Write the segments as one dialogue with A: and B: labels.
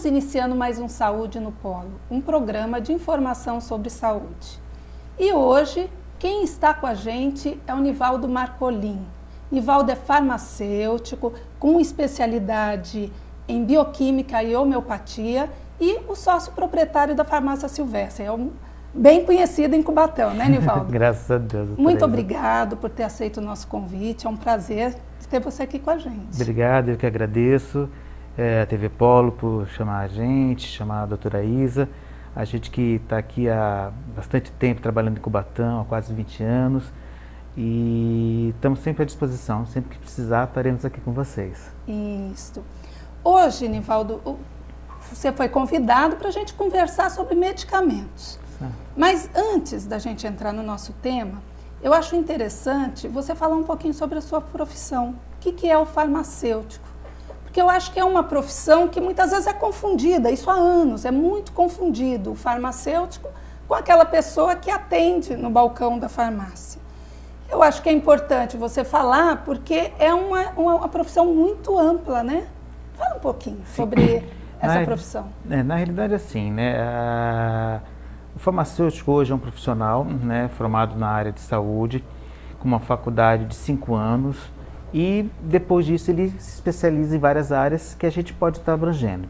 A: Estamos iniciando mais um Saúde no Polo, um programa de informação sobre saúde. E hoje, quem está com a gente é o Nivaldo Marcolin. Nivaldo é farmacêutico, com especialidade em bioquímica e homeopatia e o sócio proprietário da Farmácia Silvestre. É bem conhecido em Cubatão, né, Nivaldo?
B: Graças a Deus.
A: Muito obrigado por ter aceito o nosso convite. É um prazer ter você aqui com a gente.
B: Obrigado, eu que agradeço. A TV Polo por chamar a gente, chamar a doutora Isa. A gente que está aqui há bastante tempo trabalhando em Cubatão, há quase 20 anos. E estamos sempre à disposição, sempre que precisar estaremos aqui com vocês.
A: Isso. Hoje, Nivaldo, você foi convidado para a gente conversar sobre medicamentos. Mas antes da gente entrar no nosso tema, eu acho interessante você falar um pouquinho sobre a sua profissão. O que é o farmacêutico? Porque eu acho que é uma profissão que muitas vezes é confundida, isso há anos, é muito confundido o farmacêutico com aquela pessoa que atende no balcão da farmácia. Eu acho que é importante você falar porque é uma profissão muito ampla, né? Fala um pouquinho sobre essa profissão.
B: Na realidade, assim, né? O farmacêutico hoje é um profissional, né, formado na área de saúde, com uma faculdade de 5 anos, e depois disso ele se especializa em várias áreas que a gente pode estar abrangendo.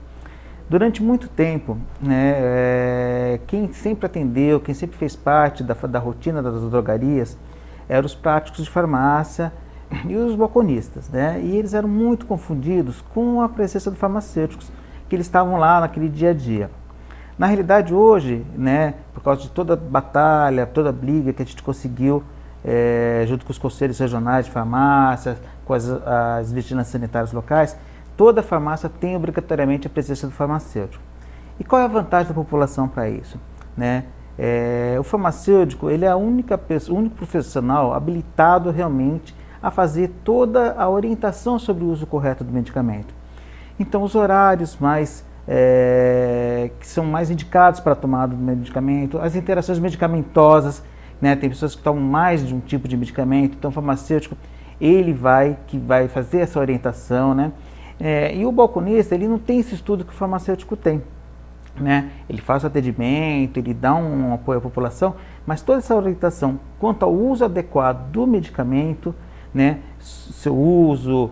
B: Durante muito tempo, né, quem sempre atendeu, quem sempre fez parte da rotina das drogarias, eram os práticos de farmácia e os balconistas, né? E eles eram muito confundidos com a presença dos farmacêuticos, que eles estavam lá naquele dia a dia. Na realidade, hoje, né, por causa de toda a batalha, toda a briga que a gente conseguiu, junto com os conselhos regionais de farmácia, com as vigilâncias sanitárias locais, toda farmácia tem obrigatoriamente a presença do farmacêutico. E qual é a vantagem da população para isso, né? O farmacêutico, ele é o único profissional habilitado realmente a fazer toda a orientação sobre o uso correto do medicamento. Então, os horários que são mais indicados para a tomada do medicamento, as interações medicamentosas, né? Tem pessoas que tomam mais de um tipo de medicamento, então o farmacêutico ele vai fazer essa orientação, né? E o balconista, ele não tem esse estudo que o farmacêutico tem, né? Ele faz o atendimento, ele dá um apoio à população, mas toda essa orientação quanto ao uso adequado do medicamento, né? Seu uso,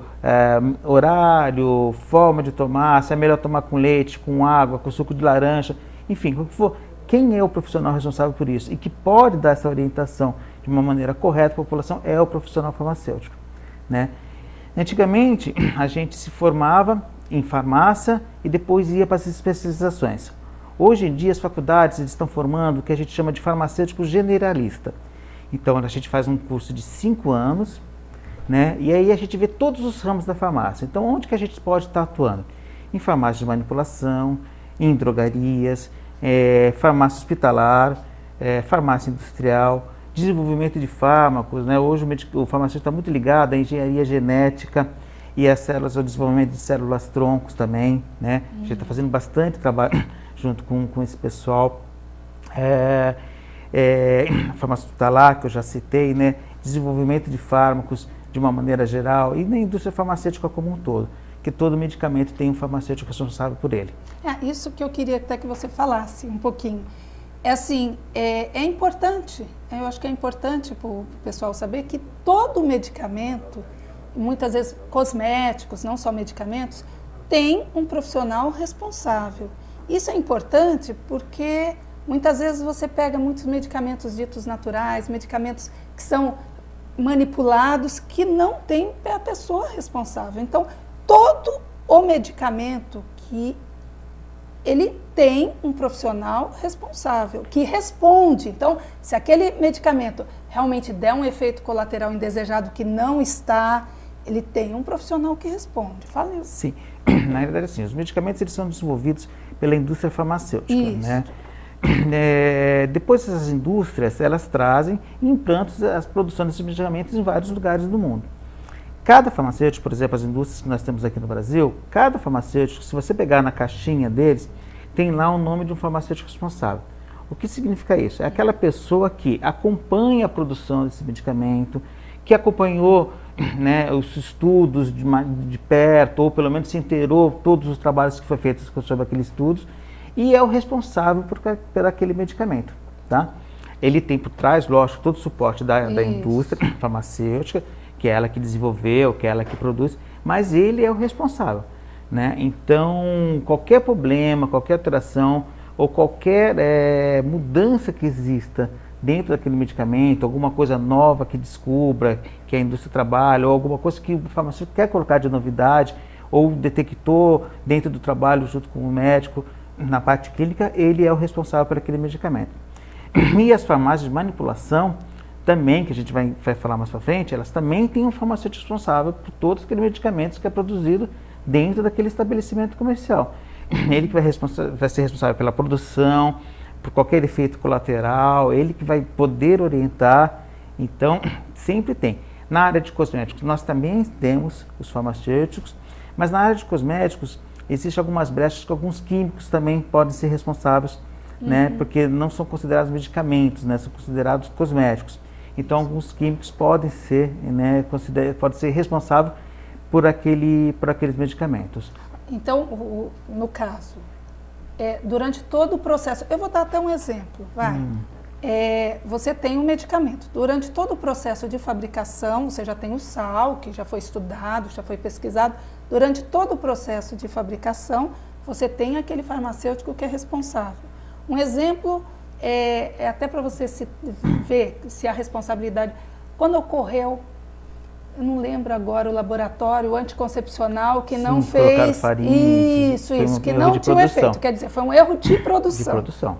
B: horário, forma de tomar, se é melhor tomar com leite, com água, com suco de laranja, enfim, o que for. Quem é o profissional responsável por isso e que pode dar essa orientação de uma maneira correta para a população é o profissional farmacêutico, né? Antigamente, a gente se formava em farmácia e depois ia para as especializações. Hoje em dia, as faculdades estão formando o que a gente chama de farmacêutico generalista. Então, a gente faz um curso de 5 anos, né? E aí a gente vê todos os ramos da farmácia. Então, onde que a gente pode estar atuando? Em farmácia de manipulação, em drogarias, farmácia hospitalar, farmácia industrial, desenvolvimento de fármacos, né? Hoje o farmacêutico está muito ligado à engenharia genética e às células, ao desenvolvimento de células troncos também, né? A gente está fazendo bastante trabalho junto com esse pessoal. Farmácia hospitalar, que eu já citei, né? Desenvolvimento de fármacos de uma maneira geral e na indústria farmacêutica como um todo, que todo medicamento tem um farmacêutico responsável por ele.
A: Isso que eu queria até que você falasse um pouquinho. É importante, eu acho que é importante para o pessoal saber que todo medicamento, muitas vezes cosméticos, não só medicamentos, tem um profissional responsável. Isso é importante porque muitas vezes você pega muitos medicamentos ditos naturais, medicamentos que são manipulados, que não tem a pessoa responsável. Então, todo o medicamento que ele tem um profissional responsável, que responde. Então, se aquele medicamento realmente der um efeito colateral indesejado que não está, ele tem um profissional que responde. Fala isso.
B: Sim, na verdade, assim, os medicamentos eles são desenvolvidos pela indústria farmacêutica, né? Depois essas indústrias, elas trazem e implantam as produções desses medicamentos em vários lugares do mundo. Cada farmacêutico, por exemplo, as indústrias que nós temos aqui no Brasil, cada farmacêutico, se você pegar na caixinha deles, tem lá o nome de um farmacêutico responsável. O que significa isso? É aquela pessoa que acompanha a produção desse medicamento, que acompanhou né, os estudos de perto, ou pelo menos se inteirou todos os trabalhos que foram feitos sobre aqueles estudos, e é o responsável por aquele medicamento, tá? Ele tem por trás, lógico, todo o suporte da indústria farmacêutica, que é ela que desenvolveu, que é ela que produz, mas ele é o responsável, né? Então, qualquer problema, qualquer alteração ou qualquer mudança que exista dentro daquele medicamento, alguma coisa nova que descubra, que a indústria trabalha, ou alguma coisa que o farmacêutico quer colocar de novidade, ou detectou dentro do trabalho junto com o médico, na parte clínica, ele é o responsável por aquele medicamento. E as farmácias de manipulação, também, que a gente vai falar mais para frente, elas também têm um farmacêutico responsável por todos aqueles medicamentos que é produzido dentro daquele estabelecimento comercial. Ele que vai ser responsável pela produção, por qualquer efeito colateral, ele que vai poder orientar. Então, sempre tem. Na área de cosméticos, nós também temos os farmacêuticos, mas na área de cosméticos, existem algumas brechas que alguns químicos também podem ser responsáveis, né, porque não são considerados medicamentos, né, são considerados cosméticos. Então, alguns químicos podem ser, né, pode ser responsável por aqueles medicamentos.
A: Então, no caso, durante todo o processo, eu vou dar até um exemplo, vai. Você tem um medicamento. Durante todo o processo de fabricação, você já tem o sal, que já foi estudado, já foi pesquisado. Durante todo o processo de fabricação, você tem aquele farmacêutico que é responsável. Um exemplo até para você ver se a responsabilidade... Quando ocorreu, eu não lembro agora, o laboratório anticoncepcional que não fez...
B: farinha,
A: isso, que não tinha um efeito. Quer dizer, foi um erro de produção.
B: De produção.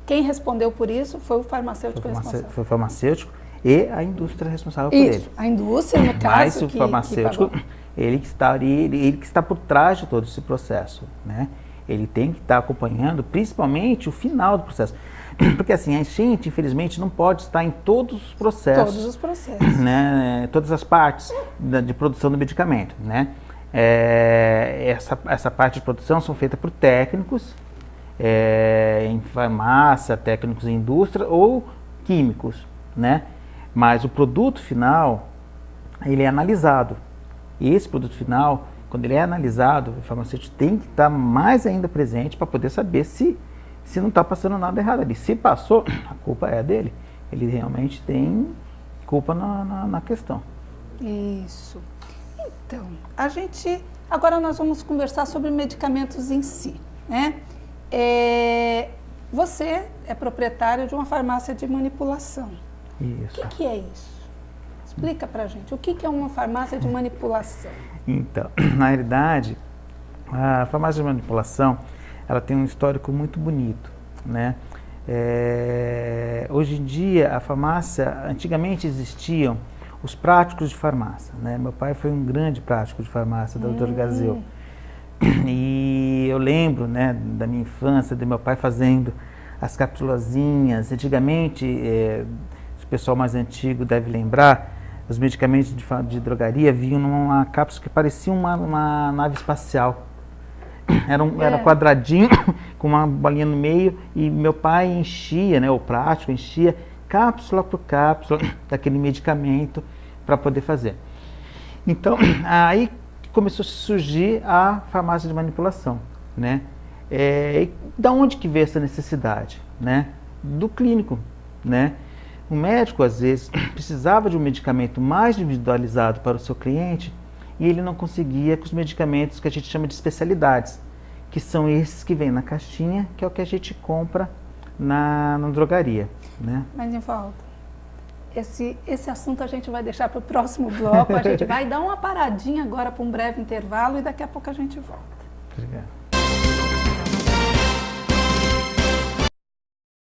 A: Quem respondeu por isso foi o farmacêutico responsável.
B: Foi o farmacêutico e a indústria responsável por ele.
A: A indústria, no caso,
B: mas o farmacêutico, ele que está por trás de todo esse processo, né? Ele tem que estar acompanhando, principalmente, o final do processo. Porque assim, a gente, infelizmente, não pode estar em todos os processos.
A: Todos os processos.
B: Né? Todas as partes de produção do medicamento, né? Essa parte de produção são feitas por técnicos, em farmácia, técnicos em indústria ou químicos, né? Mas o produto final, ele é analisado. E esse produto final, quando ele é analisado, o farmacêutico tem que estar mais ainda presente para poder saber se não está passando nada errado ali. Se passou, a culpa é dele. Ele realmente tem culpa na questão.
A: Isso. Então, agora nós vamos conversar sobre medicamentos em si, né? Você é proprietário de uma farmácia de manipulação.
B: Isso.
A: O que é isso? Explica pra gente, o que é uma farmácia de manipulação?
B: Então, na realidade, a farmácia de manipulação, ela tem um histórico muito bonito, né? Hoje em dia, a farmácia, antigamente existiam os práticos de farmácia, né? Meu pai foi um grande prático de farmácia, Dr. Gazeu. E eu lembro, né, da minha infância, de meu pai fazendo as capsulazinhas. Antigamente, o pessoal mais antigo deve lembrar, os medicamentos de drogaria vinham numa cápsula que parecia uma nave espacial. Era quadradinho, com uma bolinha no meio, e meu pai enchia, né, o prático enchia cápsula por cápsula daquele medicamento para poder fazer. Então, aí começou a surgir a farmácia de manipulação, né? Da onde que veio essa necessidade, né? Do clínico, né? O médico, às vezes, precisava de um medicamento mais individualizado para o seu cliente e ele não conseguia com os medicamentos que a gente chama de especialidades, que são esses que vêm na caixinha, que é o que a gente compra na drogaria, né?
A: Mas, Nivaldo, esse assunto a gente vai deixar para o próximo bloco. A gente vai dar uma paradinha agora para um breve intervalo e daqui a pouco a gente volta.
B: Obrigado.